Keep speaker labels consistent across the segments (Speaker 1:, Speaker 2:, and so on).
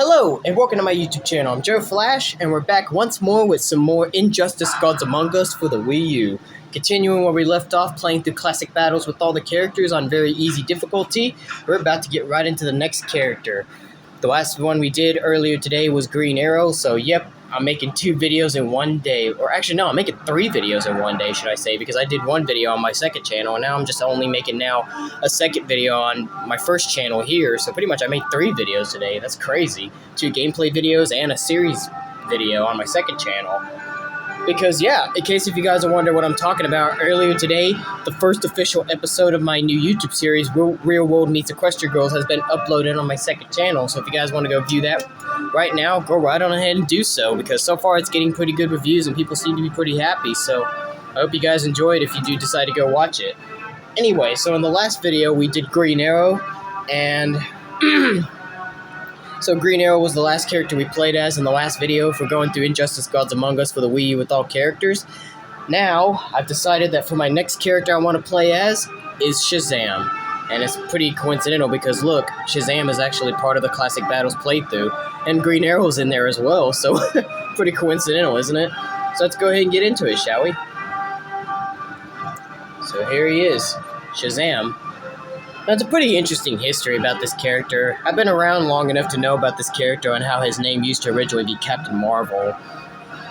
Speaker 1: Hello, and welcome to my YouTube channel. I'm Joe Flash, and we're back once more with some more Injustice Gods Among Us for the Wii U. Continuing where we left off, playing through classic battles with all the characters on very easy difficulty, we're about to get right into the next character. The last one we did earlier today was Green Arrow, so yep, I'm making 2 videos in one day. Or actually, no, I'm making 3 videos in one day, should I say, because I did 1 video on my second channel, and now I'm just only making now a second video on my first channel here, so pretty much I made 3 videos today. That's crazy. 2 gameplay videos and a series video on my second channel. Because, yeah, in case if you guys are wondering what I'm talking about, earlier today, the first official episode of my new YouTube series, Real World Meets Equestria Girls, has been uploaded on my second channel. So if you guys want to go view that right now, go right on ahead and do so. Because so far it's getting pretty good reviews and people seem to be pretty happy. So I hope you guys enjoy it if you do decide to go watch it. Anyway, so in the last video we did Green Arrow, and... So Green Arrow was the last character we played as in the last video for going through Injustice Gods Among Us for the Wii U with all characters. Now, I've decided that for my next character I want to play as is Shazam. And it's pretty coincidental because look, Shazam is actually part of the Classic Battles playthrough, and Green Arrow's in there as well, so pretty coincidental, isn't it? So let's go ahead and get into it, shall we? So here he is, Shazam. Now, it's a pretty interesting history about this character. I've been around long enough to know about this character and how his name used to originally be Captain Marvel.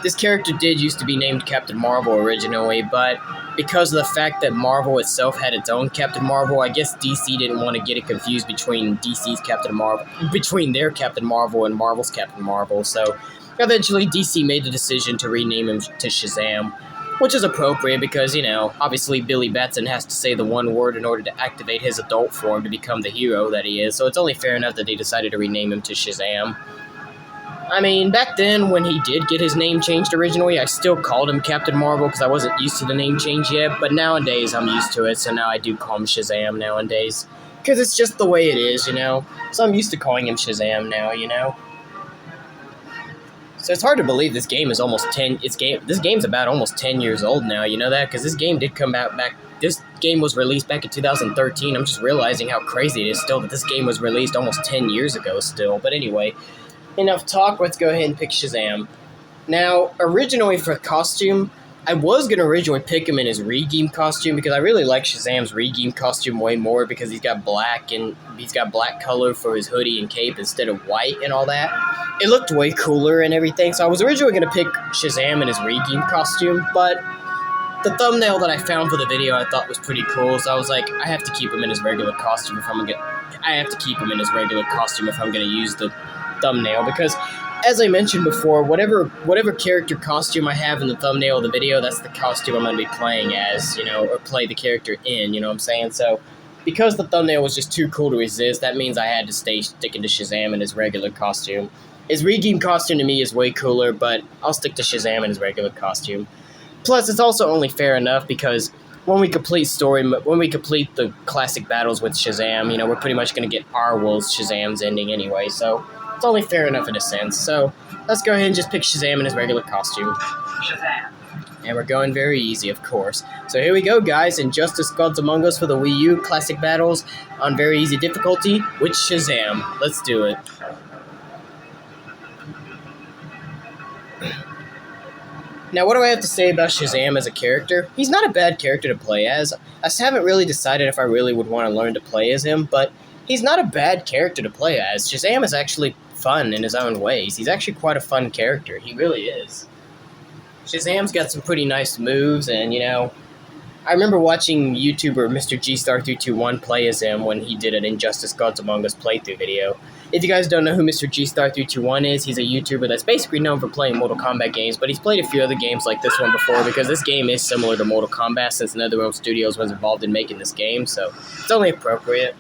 Speaker 1: This character did used to be named Captain Marvel originally, but because of the fact that Marvel itself had its own Captain Marvel, I guess DC didn't want to get it confused between DC's Captain Marvel, between their Captain Marvel and Marvel's Captain Marvel, so eventually DC made the decision to rename him to Shazam. Which is appropriate because, you know, obviously Billy Batson has to say the one word in order to activate his adult form to become the hero that he is, so it's only fair enough that they decided to rename him to Shazam. I mean, back then when he did get his name changed originally, I still called him Captain Marvel because I wasn't used to the name change yet, but nowadays I'm used to it, so now I do call him Shazam nowadays. Because it's just the way it is, you know? So I'm used to calling him Shazam now, you know? So it's hard to believe this game is almost 10. This game's about almost 10 years old now. You know that because this game did come out back. This game was released back in 2013. I'm just realizing how crazy it is still that this game was released almost 10 years ago still. But anyway, enough talk. Let's go ahead and pick Shazam. Now, originally for costume, I was going to originally pick him in his Redeem costume because I really like Shazam's Redeem costume way more because he's got black and he's got black color for his hoodie and cape instead of white and all that. It looked way cooler and everything, so I was originally going to pick Shazam in his Redeem costume, but the thumbnail that I found for the video I thought was pretty cool, so I was like, I have to keep him in his regular costume if I'm going to use the thumbnail because as I mentioned before, whatever character costume I have in the thumbnail of the video, that's the costume I'm going to be playing as, you know, or play the character in, you know what I'm saying? So, because the thumbnail was just too cool to resist, that means I had to stay sticking to Shazam in his regular costume. His Redeem costume to me is way cooler, but I'll stick to Shazam in his regular costume. Plus, it's also only fair enough because when we complete the classic battles with Shazam, you know, we're pretty much going to get our world's Shazam's ending anyway, so it's only fair enough in a sense. So let's go ahead and just pick Shazam in his regular costume.
Speaker 2: Shazam.
Speaker 1: And we're going very easy, of course. So here we go, guys. Injustice Gods Among Us for the Wii U classic battles on very easy difficulty with Shazam. Let's do it. Now, what do I have to say about Shazam as a character? He's not a bad character to play as. I haven't really decided if I really would want to learn to play as him, but he's not a bad character to play as. Shazam is actually fun in his own ways. He's actually quite a fun character. He really is. Shazam's got some pretty nice moves, and, you know, I remember watching YouTuber Mr. G-Star321 play as him when he did an Injustice Gods Among Us playthrough video. If you guys don't know who Mr. G-Star321 is, he's a YouTuber that's basically known for playing Mortal Kombat games, but he's played a few other games like this one before because this game is similar to Mortal Kombat since NetherRealm Studios was involved in making this game, so it's only appropriate.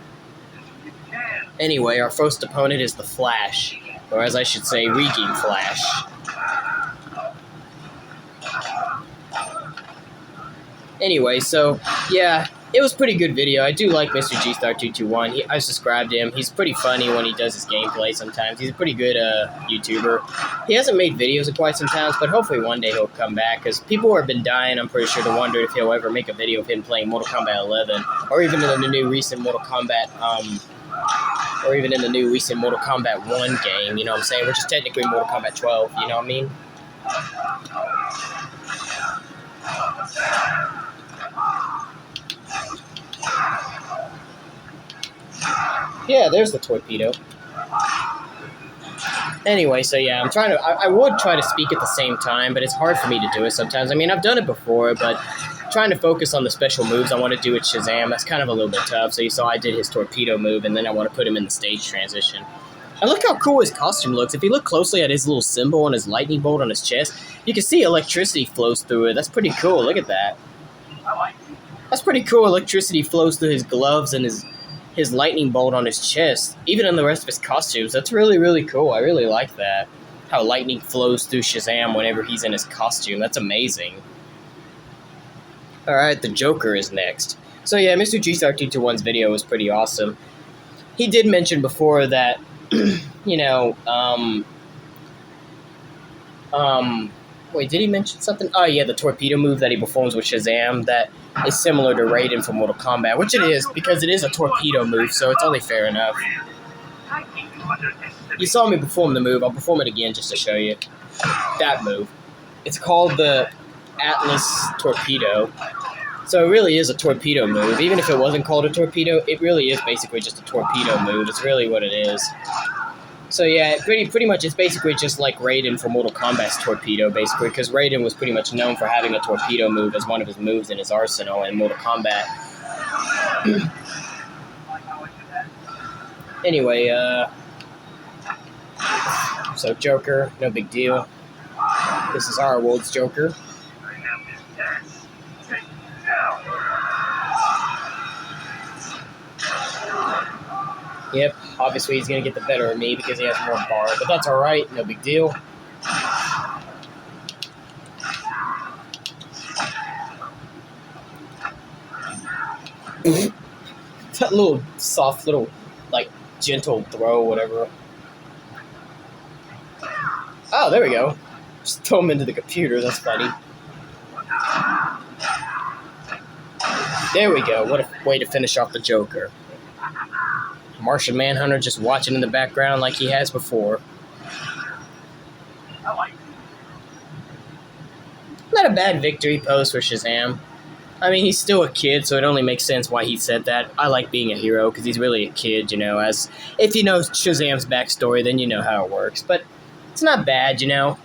Speaker 1: Anyway, our first opponent is the Flash, or as I should say, Redeem Flash. Anyway, so, yeah, it was a pretty good video. I do like Mr. G-Star221. I subscribed to him. He's pretty funny when he does his gameplay sometimes. He's a pretty good YouTuber. He hasn't made videos in quite some time, but hopefully one day he'll come back, because people have been dying, I'm pretty sure, to wonder if he'll ever make a video of him playing Mortal Kombat 11, or even in the new recent Mortal Kombat Or even in the new recent Mortal Kombat 1 game, you know what I'm saying? Which is technically Mortal Kombat 12, you know what I mean? Yeah, there's the torpedo. Anyway, so yeah, I'm trying to... I would try to speak at the same time, but it's hard for me to do it sometimes. I mean, I've done it before, but trying to focus on the special moves I want to do with Shazam, that's kind of a little bit tough. So you saw I did his torpedo move, and then I want to put him in the stage transition. And look how cool his costume looks. If you look closely at his little symbol and his lightning bolt on his chest, you can see electricity flows through it. That's pretty cool. Look at that. That's pretty cool. Electricity flows through his gloves and his lightning bolt on his chest, even in the rest of his costumes. That's really, really cool. I really like that. How lightning flows through Shazam whenever he's in his costume. That's amazing. Alright, the Joker is next. So yeah, Mr. G-Star221's video was pretty awesome. He did mention before that, you know, wait, did he mention something? Oh yeah, the torpedo move that he performs with Shazam that is similar to Raiden from Mortal Kombat, which it is, because it is a torpedo move, so it's only fair enough. You saw me perform the move, I'll perform it again just to show you. That move. It's called the Atlas Torpedo. So it really is a torpedo move. Even if it wasn't called a torpedo, it really is basically just a torpedo move. It's really what it is. So yeah, pretty much it's basically just like Raiden from Mortal Kombat's torpedo, basically, because Raiden was pretty much known for having a torpedo move as one of his moves in his arsenal in Mortal Kombat. Anyway, so Joker, no big deal. This is our world's Joker. Yep, obviously he's going to get the better of me because he has more bar, but that's alright, no big deal. That little soft little, like, gentle throw, whatever. Oh, there we go. Just throw him into the computer, that's funny. There we go, what a way to finish off the Joker. Martian Manhunter just watching in the background like he has before. Not a bad victory pose for Shazam. I mean, he's still a kid, so it only makes sense why he said that. I like being a hero, because he's really a kid, you know, as if you know Shazam's backstory, then you know how it works. But it's not bad, you know.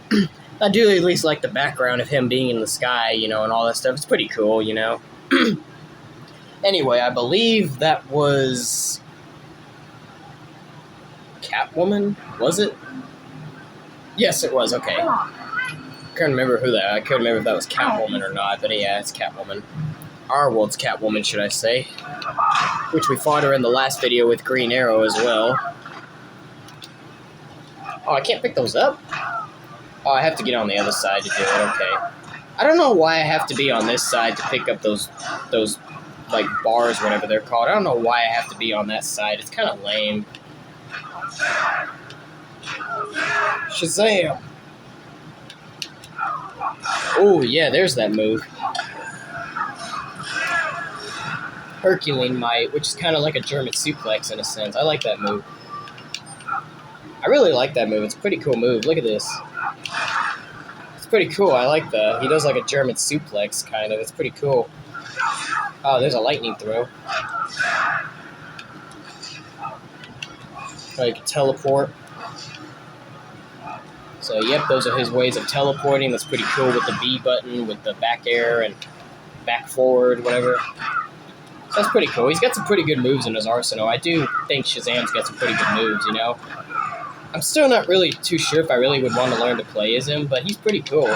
Speaker 1: I do at least like the background of him being in the sky, you know, and all that stuff. It's pretty cool, you know. Anyway, I believe that was Catwoman, was it? Yes, it was, okay. I couldn't remember I couldn't remember if that was Catwoman or not, but yeah, it's Catwoman. Our world's Catwoman, should I say. Which we fought her in the last video with Green Arrow as well. Oh, I can't pick those up? Oh, I have to get on the other side to do it, okay. I don't know why I have to be on this side to pick up those like, bars, whatever they're called. I don't know why I have to be on that side. It's kind of lame. Shazam! Oh, yeah, there's that move. Herculean Might, which is kind of like a German suplex in a sense. I like that move. I really like that move. It's a pretty cool move. Look at this. It's pretty cool. I like that. He does like a German suplex, kind of. It's pretty cool. Oh, there's a lightning throw. Like, teleport. So, yep, those are his ways of teleporting. That's pretty cool with the B button, with the back air and back forward, whatever. So that's pretty cool. He's got some pretty good moves in his arsenal. I do think Shazam's got some pretty good moves, you know? I'm still not really too sure if I really would want to learn to play as him, but he's pretty cool.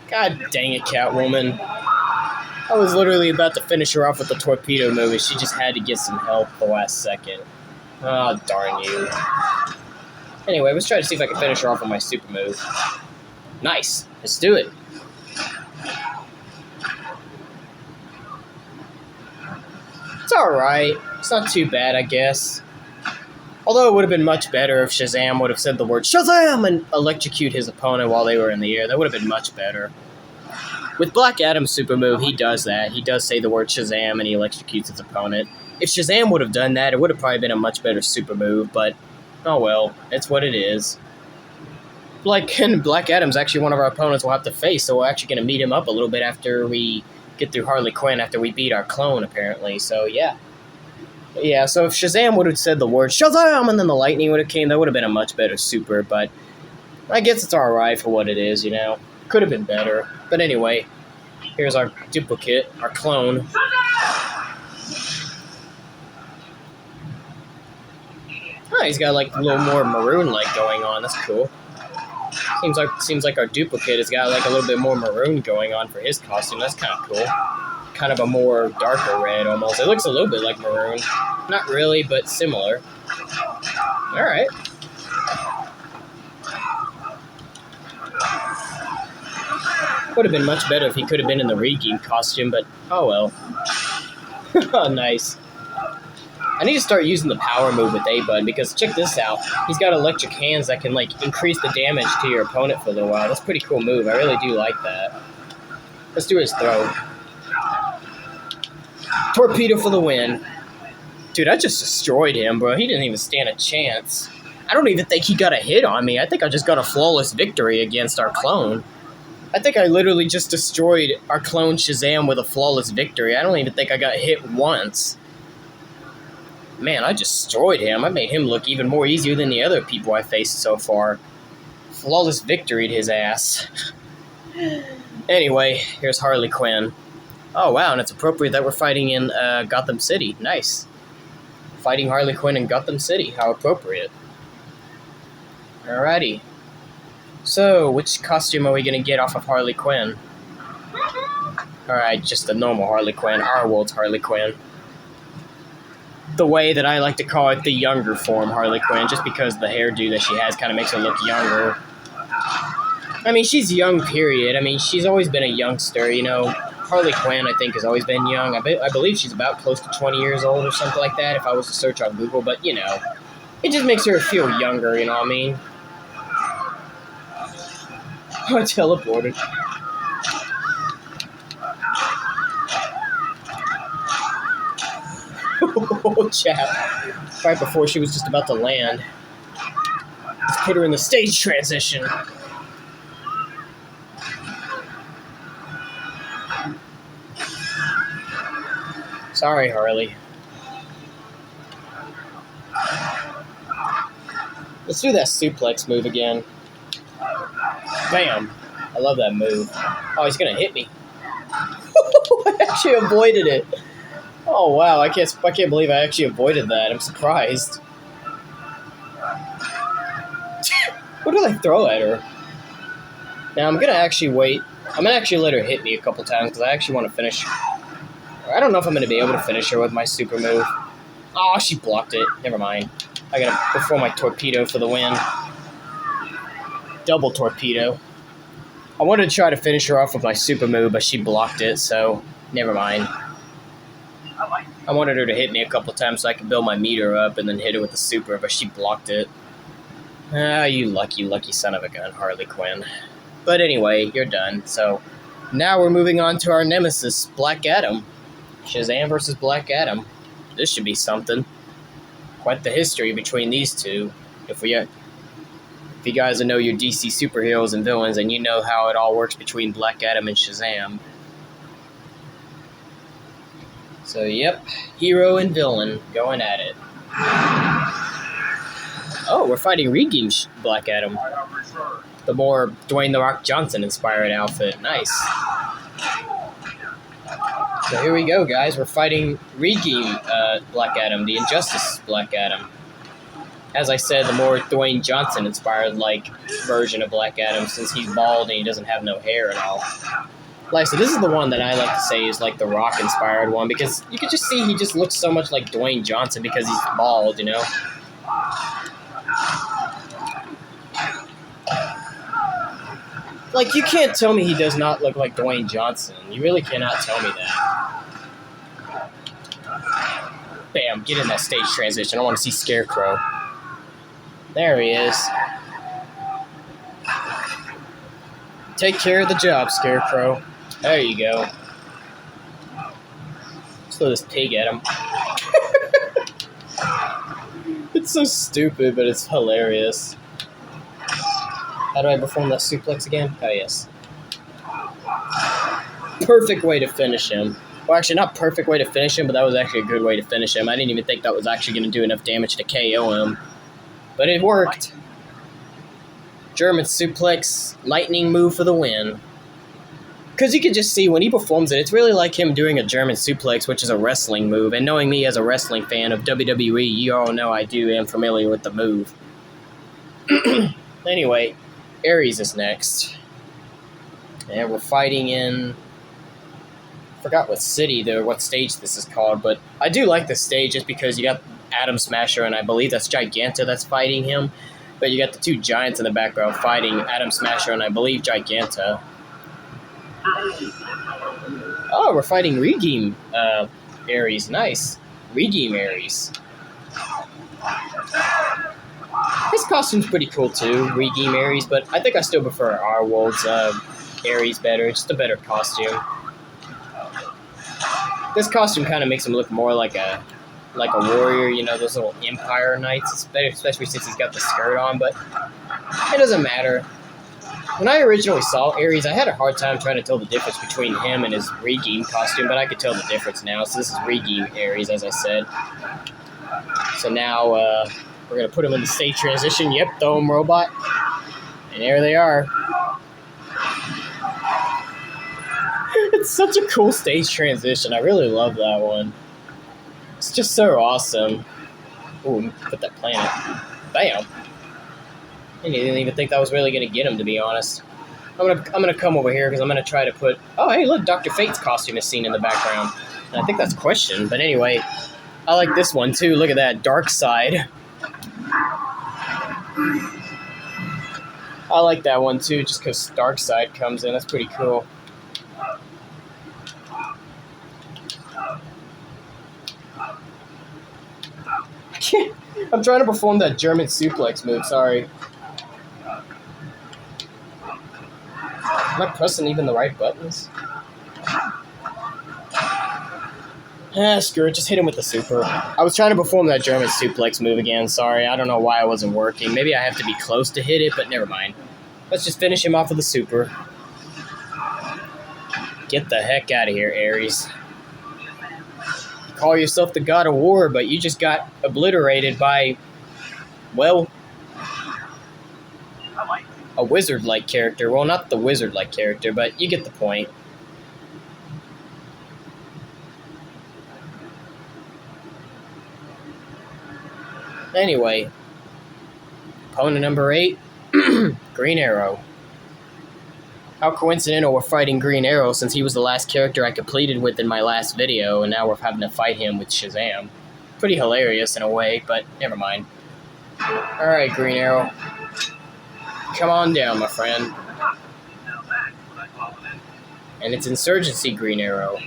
Speaker 1: God dang it, Catwoman. I was literally about to finish her off with the torpedo move, and she just had to get some help the last second. Oh, darn you. Anyway, let's try to see if I can finish her off with my super move. Nice. Let's do it. It's alright. It's not too bad, I guess. Although it would have been much better if Shazam would have said the word Shazam and electrocute his opponent while they were in the air. That would have been much better. With Black Adam's super move, he does that. He does say the word Shazam and he electrocutes his opponent. If Shazam would have done that, it would have probably been a much better super move, but oh well, it's what it is. And Black Adam's actually one of our opponents we'll have to face, so we're actually going to meet him up a little bit after we get through Harley Quinn, after we beat our clone, apparently, so yeah. Yeah, so if Shazam would have said the word Shazam and then the lightning would have came, that would have been a much better super, but I guess it's alright for what it is, you know. Could have been better. But anyway, here's our duplicate, our clone. Oh, he's got like a little more maroon light going on. That's cool. Seems like our duplicate has got like a little bit more maroon going on for his costume. That's kind of cool. Kind of a more darker red almost. It looks a little bit like maroon. Not really, but similar. Alright. Would have been much better if he could have been in the Redeem costume, but oh well. Oh, nice. I need to start using the power move with A-Bud, because check this out. He's got electric hands that can like increase the damage to your opponent for a little while. That's a pretty cool move. I really do like that. Let's do his throw. Torpedo for the win. Dude, I just destroyed him, bro. He didn't even stand a chance. I don't even think he got a hit on me. I think I just got a flawless victory against our clone. I think I literally just destroyed our clone Shazam with a flawless victory. I don't even think I got hit once. Man, I just destroyed him. I made him look even more easier than the other people I faced so far. Flawless victoried his ass. Anyway, here's Harley Quinn. Oh, wow, and it's appropriate that we're fighting in Gotham City. Nice. Fighting Harley Quinn in Gotham City. How appropriate. Alrighty. So, which costume are we going to get off of Harley Quinn? Alright, just the normal Harley Quinn. Our world's Harley Quinn. The way that I like to call it, the younger form Harley Quinn, just because the hairdo that she has kind of makes her look younger. I mean, she's young, period. I mean, she's always been a youngster, you know. Harley Quinn, I think, has always been young. I believe she's about close to 20 years old or something like that, if I was to search on Google, but, you know, it just makes her feel younger, you know what I mean? I teleported. Oh, chap. Right before she was just about to land. Let's put her in the stage transition. Sorry, Harley. Let's do that suplex move again. Bam. I love that move. Oh, he's going to hit me. I actually avoided it. Oh, wow. I can't believe I actually avoided that. I'm surprised. What did I throw at her? Now, I'm going to actually wait. I'm going to actually let her hit me a couple times because I actually want to finish. I don't know if I'm going to be able to finish her with my super move. Oh, she blocked it. Never mind. I got to perform my torpedo for the win. Double torpedo. I wanted to try to finish her off with my super move, but she blocked it, so never mind. I wanted her to hit me a couple times so I could build my meter up and then hit her with the super, but she blocked it. Ah, you lucky, lucky son of a gun, Harley Quinn. But anyway, you're done. So now we're moving on to our nemesis, Black Adam. Shazam versus Black Adam. This should be something. Quite the history between these two. If you guys know your DC superheroes and villains, and you know how it all works between Black Adam and Shazam. So, yep, hero and villain going at it. Oh, we're fighting Redeem Black Adam. The more Dwayne "The Rock" Johnson inspired outfit. Nice. So here we go, guys. We're fighting Redeem Black Adam, the Injustice Black Adam. As I said, the more Dwayne Johnson inspired version of Black Adam, since he's bald and he doesn't have no hair at all. Like, so this is the one that I like to say is like the Rock inspired one, because you can just see he just looks so much like Dwayne Johnson because he's bald, you know. Like, you can't tell me he does not look like Dwayne Johnson. You really cannot tell me that. Bam, get in that stage transition. I want to see Scarecrow. There he is. Take care of the job, Scarecrow. There you go. Let's throw this pig at him. It's so stupid, but it's hilarious. How do I perform that suplex again? Oh, yes. Perfect way to finish him. Well, actually, not perfect way to finish him, but that was actually a good way to finish him. I didn't even think that was actually going to do enough damage to KO him. But it worked. German suplex, lightning move for the win. Because you can just see when he performs it, it's really like him doing a German suplex, which is a wrestling move. And knowing me as a wrestling fan of WWE, you all know I am familiar with the move. Anyway, Aries is next. And we're fighting in... I forgot what city, what stage this is called, but I do like this stage just because you got Atom Smasher, and I believe that's Giganta that's fighting him. But you got the two giants in the background fighting Atom Smasher, and I believe Giganta. Oh, we're fighting Regime Aries. Nice. Regime Aries. His costume's pretty cool too, Regime Aries, but I think I still prefer Arwold's Aries better. Just a better costume. This costume kind of makes him look more like a warrior, you know, those little Empire Knights, especially since he's got the skirt on, but it doesn't matter. When I originally saw Aries, I had a hard time trying to tell the difference between him and his Regime costume, but I could tell the difference now. So this is Regime Aries, as I said. So now we're going to put him in the stage transition. Yep, Dome Robot. And there they are. It's such a cool stage transition. I really love that one. It's just so awesome. Ooh, put that planet. Bam. I didn't even think that was really going to get him, to be honest. I'm gonna come over here because I'm going to try to put... Oh, hey, look, Dr. Fate's costume is seen in the background. And I think that's Question. But anyway, I like this one, too. Look at that, Dark Side. I like that one, too, just because Dark Side comes in. That's pretty cool. I'm trying to perform that German suplex move, sorry. Am I pressing even the right buttons? Screw it, just hit him with the super. I was trying to perform that German suplex move again, sorry. I don't know why it wasn't working. Maybe I have to be close to hit it, but never mind. Let's just finish him off with the super. Get the heck out of here, Aries. You call yourself the God of War, but you just got obliterated by, well, a wizard-like character. Well, not the wizard-like character, but you get the point. Anyway, opponent number 8, Green Arrow. How coincidental we're fighting Green Arrow since he was the last character I completed with in my last video, and now we're having to fight him with Shazam. Pretty hilarious in a way, but never mind. Alright, Green Arrow. Come on down, my friend. And it's Insurgency Green Arrow.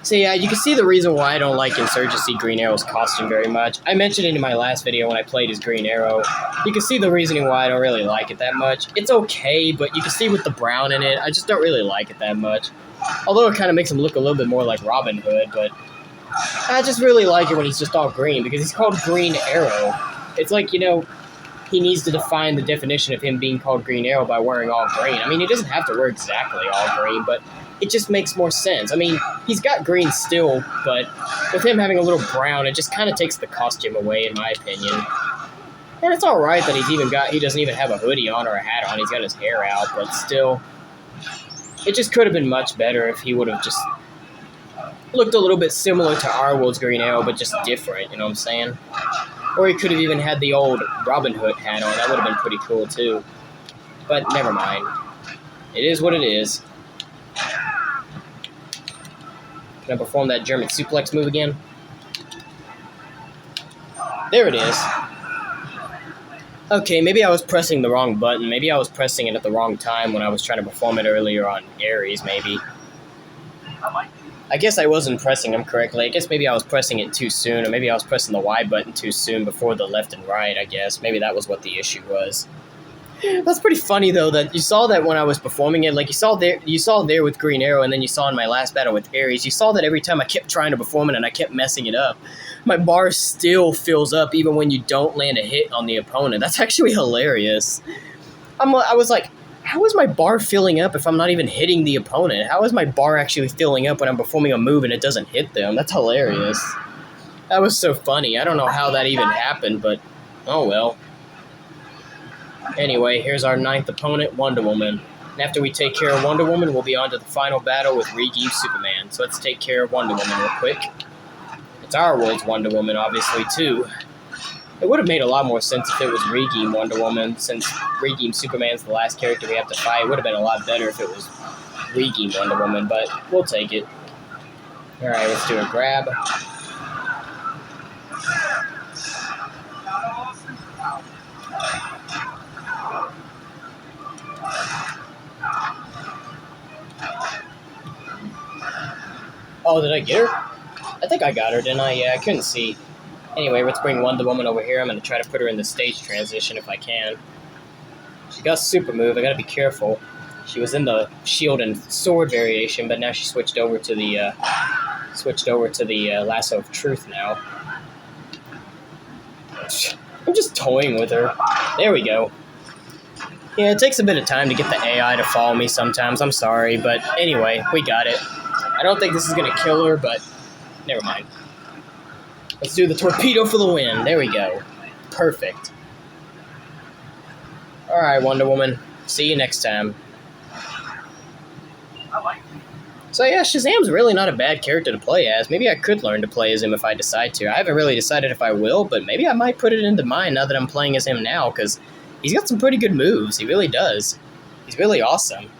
Speaker 1: So yeah, you can see the reason why I don't like Insurgency Green Arrow's costume very much. I mentioned it in my last video when I played as Green Arrow. You can see the reasoning why I don't really like it that much. It's okay, but you can see with the brown in it, I just don't really like it that much. Although it kind of makes him look a little bit more like Robin Hood, but I just really like it when he's just all green, because he's called Green Arrow. It's like, you know, he needs to define the definition of him being called Green Arrow by wearing all green. I mean, he doesn't have to wear exactly all green, but it just makes more sense. I mean, he's got green still, but with him having a little brown, it just kind of takes the costume away, in my opinion. And it's alright that he doesn't even have a hoodie on or a hat on. He's got his hair out, but still, it just could have been much better if he would have just looked a little bit similar to Arwold's Green Arrow, but just different, you know what I'm saying? Or he could have even had the old Robin Hood hat on. That would have been pretty cool, too. But never mind. It is what it is. Can I perform that German suplex move again? There it is. Okay, maybe I was pressing the wrong button. Maybe I was pressing it at the wrong time when I was trying to perform it earlier on Aries, maybe. I guess I wasn't pressing them correctly. I guess maybe I was pressing it too soon, or maybe I was pressing the Y button too soon before the left and right, I guess. Maybe that was what the issue was. That's pretty funny, though, that you saw that when I was performing it. Like, you saw there with Green Arrow, and then you saw in my last battle with Aries. You saw that every time I kept trying to perform it, and I kept messing it up. my bar still fills up even when you don't land a hit on the opponent. That's actually hilarious. I was like, how is my bar filling up if I'm not even hitting the opponent? How is my bar actually filling up when I'm performing a move and it doesn't hit them? That's hilarious. That was so funny. I don't know how that even happened, but oh well. Anyway, here's our 9th opponent, Wonder Woman. And after we take care of Wonder Woman, we'll be on to the final battle with Redeemed Superman. So let's take care of Wonder Woman real quick. It's our world's Wonder Woman, obviously, too. It would have made a lot more sense if it was Redeemed Wonder Woman, since Redeemed Superman's the last character we have to fight. It would have been a lot better if it was Redeemed Wonder Woman, but we'll take it. Alright, let's do a grab. Oh, did I get her? I think I got her, didn't I? Yeah, I couldn't see. Anyway, let's bring Wonder Woman over here. I'm going to try to put her in the stage transition if I can. She got super move. I got to be careful. She was in the shield and sword variation, but now she switched over to the lasso of truth now. I'm just toying with her. There we go. Yeah, it takes a bit of time to get the AI to follow me sometimes. I'm sorry, but anyway, we got it. I don't think this is going to kill her, but never mind. Let's do the torpedo for the win. There we go. Perfect. Alright, Wonder Woman. See you next time. So yeah, Shazam's really not a bad character to play as. Maybe I could learn to play as him if I decide to. I haven't really decided if I will, but maybe I might put it into mind now that I'm playing as him now, because he's got some pretty good moves. He really does. He's really awesome.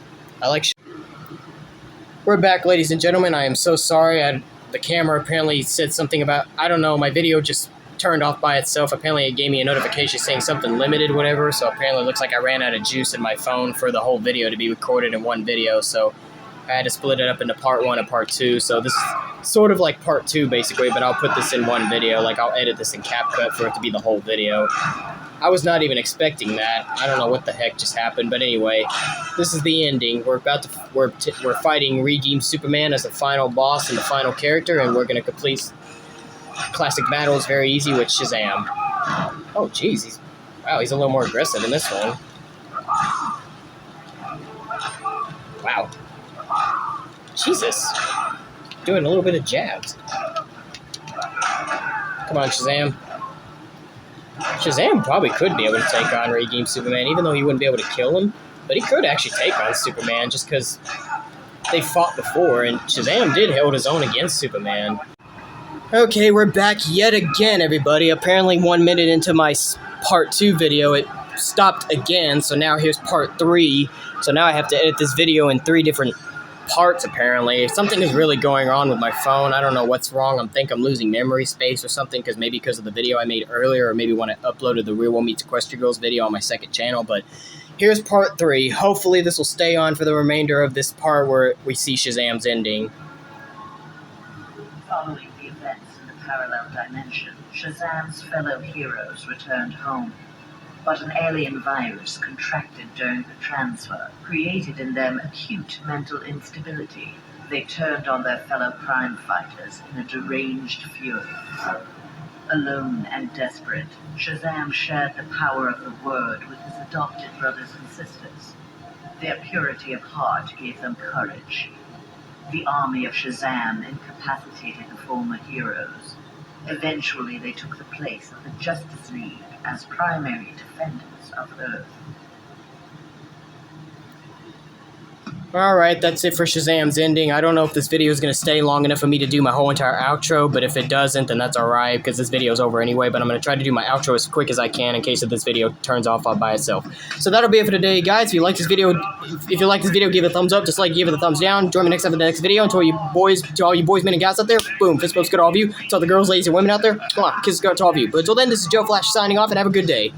Speaker 1: I like We're back, ladies and gentlemen. I am so sorry. The camera apparently said something about, I don't know, my video just turned off by itself. Apparently it gave me a notification saying something limited, whatever, so apparently it looks like I ran out of juice in my phone for the whole video to be recorded in one video, so I had to split it up into part 1 and part 2, so this is sort of like part 2 basically, but I'll put this in one video. Like, I'll edit this in CapCut for it to be the whole video. I was not even expecting that. I don't know what the heck just happened, but anyway, this is the ending. We're fighting Redeemed Superman as the final boss and the final character, and we're going to complete classic battles very easy with Shazam. Oh, jeez, he's a little more aggressive in this one. Wow. Jesus. Doing a little bit of jabs. Come on, Shazam. Shazam probably could be able to take on Redeemed Superman, even though he wouldn't be able to kill him. But he could actually take on Superman just because they fought before, and Shazam did hold his own against Superman. Okay, we're back yet again, everybody. Apparently 1 minute into my part 2 video, it stopped again, so now here's part 3. So now I have to edit this video in 3 different parts, apparently. Something is really going on with my phone. I don't know what's wrong. I think I'm losing memory space or something, because of the video I made earlier, or maybe when I uploaded the Real World Meets Equestria Girls video on my second channel. But here's part 3. Hopefully this will stay on for the remainder of this part where we see Shazam's ending.
Speaker 2: Following the events in the parallel dimension, Shazam's fellow heroes returned home. But an alien virus contracted during the transfer created in them acute mental instability. They turned on their fellow crime fighters in a deranged fury. Alone and desperate, Shazam shared the power of the Word with his adopted brothers and sisters. Their purity of heart gave them courage. The army of Shazam incapacitated the former heroes. Eventually, they took the place of the Justice League as primary defenders of Earth.
Speaker 1: Alright, that's it for Shazam's ending. I don't know if this video is going to stay long enough for me to do my whole entire outro, but if it doesn't, then that's alright, because this video is over anyway, but I'm going to try to do my outro as quick as I can in case this video turns off all by itself. So that'll be it for today, guys. If you like this video, give it a thumbs up. Dislike, give it a thumbs down. Join me next time for the next video. And to all you boys, men, and guys out there, boom, fist bumps go to all of you. To all the girls, ladies, and women out there, come on, kisses go to all of you. But until then, this is Joe Flash signing off, and have a good day.